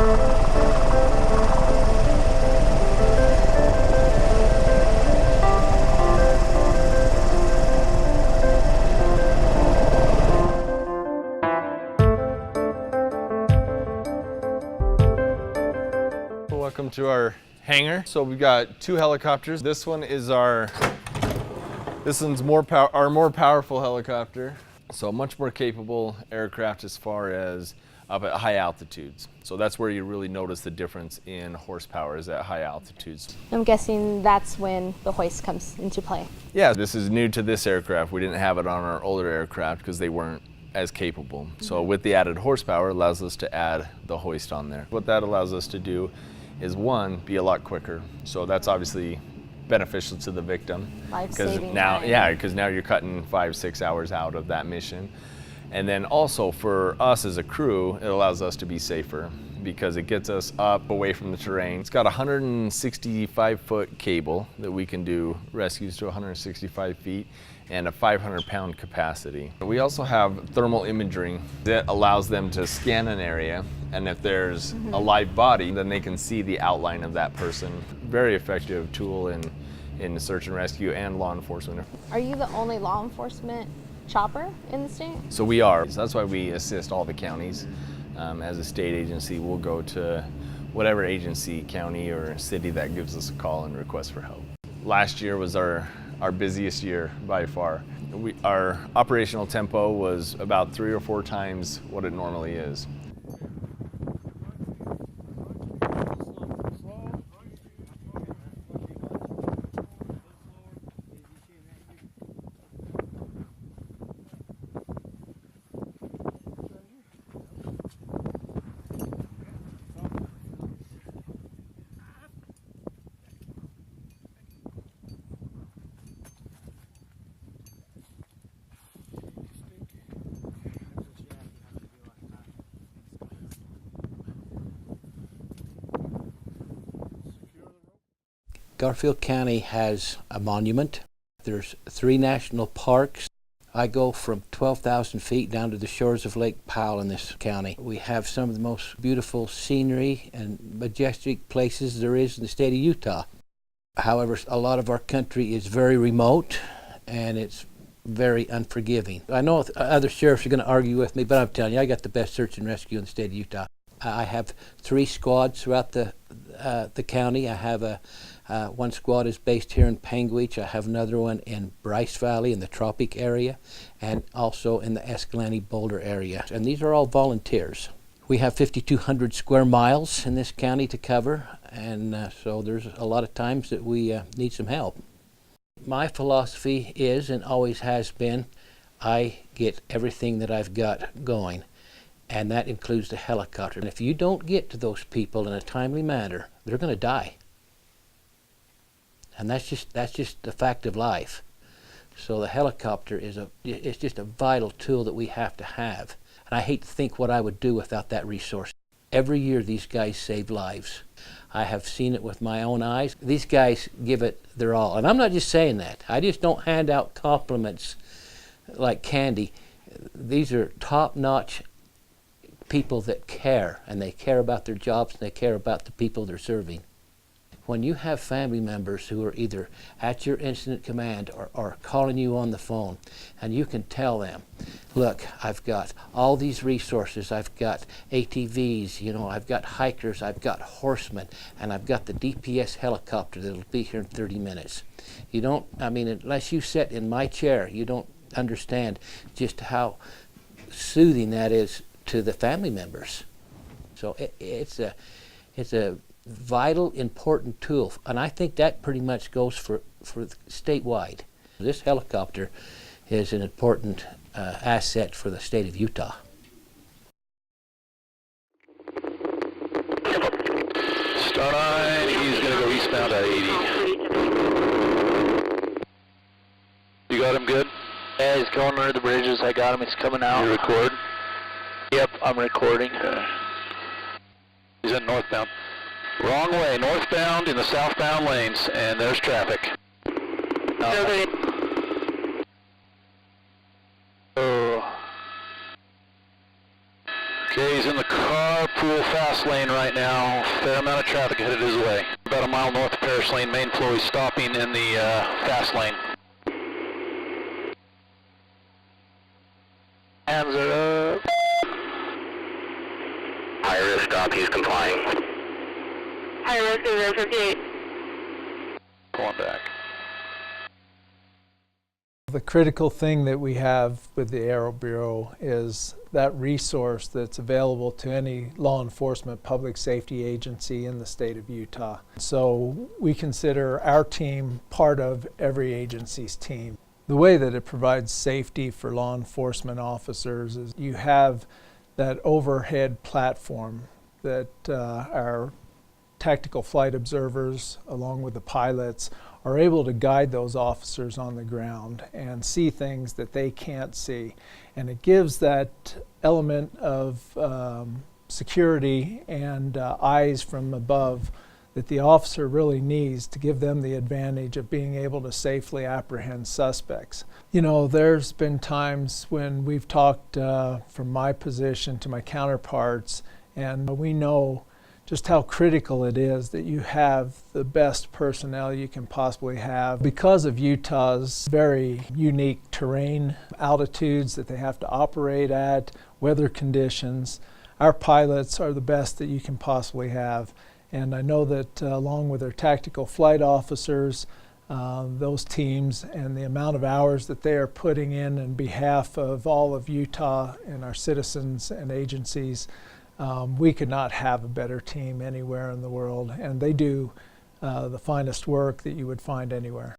Welcome to our hangar. So we've got two helicopters. This one is this one's our more powerful helicopter. So much more capable aircraft as far as up at high altitudes. So that's where you really notice the difference in horsepower, is at high altitudes. I'm guessing that's when the hoist comes into play. Yeah, this is new to this aircraft. We didn't have it on our older aircraft because they weren't as capable. So with the added horsepower, it allows us to add the hoist on there. What that allows us to do is, one, be a lot quicker. So that's obviously beneficial to the victim. Life-saving. Because now you're cutting 5-6 hours out of that mission. And then also for us as a crew, it allows us to be safer because it gets us up away from the terrain. It's got a 165-foot cable that we can do rescues to 165 feet and a 500-pound capacity. We also have thermal imaging that allows them to scan an area, and if there's a live body, then they can see the outline of that person. Very effective tool in search and rescue and law enforcement. Are you the only law enforcement chopper in the state? So we are. So that's why we assist all the counties. As a state agency, we'll go to whatever agency, county, or city that gives us a call and request for help. Last year was our busiest year by far. Our operational tempo was about 3 or 4 times what it normally is. Garfield County has a monument. There's 3 national parks. I go from 12,000 feet down to the shores of Lake Powell in this county. We have some of the most beautiful scenery and majestic places there is in the state of Utah. However, a lot of our country is very remote and it's very unforgiving. I know other sheriffs are going to argue with me, but I'm telling you, I got the best search and rescue in the state of Utah. I have 3 squads throughout the county. I have one squad is based here in Panguitch. I have another one in Bryce Valley in the Tropic area, and also in the Escalante Boulder area. And these are all volunteers. We have 5,200 square miles in this county to cover, and so there's a lot of times that we need some help. My philosophy is, and always has been, I get everything that I've got going, and that includes the helicopter. And if you don't get to those people in a timely manner, they're going to die. And that's just the fact of life. So the helicopter it's just a vital tool that we have to have. And I hate to think what I would do without that resource. Every year these guys save lives. I have seen it with my own eyes. These guys give it their all. And I'm not just saying that. I just don't hand out compliments like candy. These are top-notch people that care, and they care about their jobs, and they care about the people they're serving. When you have family members who are either at your incident command or calling you on the phone, and you can tell them, look, I've got all these resources, I've got ATVs, I've got hikers, I've got horsemen, and I've got the DPS helicopter that'll be here in 30 minutes. Unless you sit in my chair, you don't understand just how soothing that is to the family members. So it's a vital, important tool, and I think that pretty much goes for statewide. This helicopter is an important asset for the state of Utah. Start on, he's going to go eastbound at 80. You got him good? Yeah, he's going under the bridges. I got him. He's coming out. You record? Yep, I'm recording. He's in northbound. Wrong way, northbound in the southbound lanes, and there's traffic. Oh. Okay, he's in the car, full fast lane right now. Fair amount of traffic headed his way. About a mile north of Parish Lane, main flow is stopping in the fast lane. Hands are up. High risk stop, he's complying. High risk is 58. Pulling back. The critical thing that we have with the Aero Bureau is that resource that's available to any law enforcement public safety agency in the state of Utah. So we consider our team part of every agency's team. The way that it provides safety for law enforcement officers is you have that overhead platform that our tactical flight observers, along with the pilots, are able to guide those officers on the ground and see things that they can't see. And it gives that element of security and eyes from above that the officer really needs to give them the advantage of being able to safely apprehend suspects. You know, there's been times when we've talked from my position to my counterparts, and we know just how critical it is that you have the best personnel you can possibly have. Because of Utah's very unique terrain, altitudes that they have to operate at, weather conditions, our pilots are the best that you can possibly have. And I know that along with our tactical flight officers, those teams and the amount of hours that they are putting in behalf of all of Utah and our citizens and agencies, we could not have a better team anywhere in the world, and they do the finest work that you would find anywhere.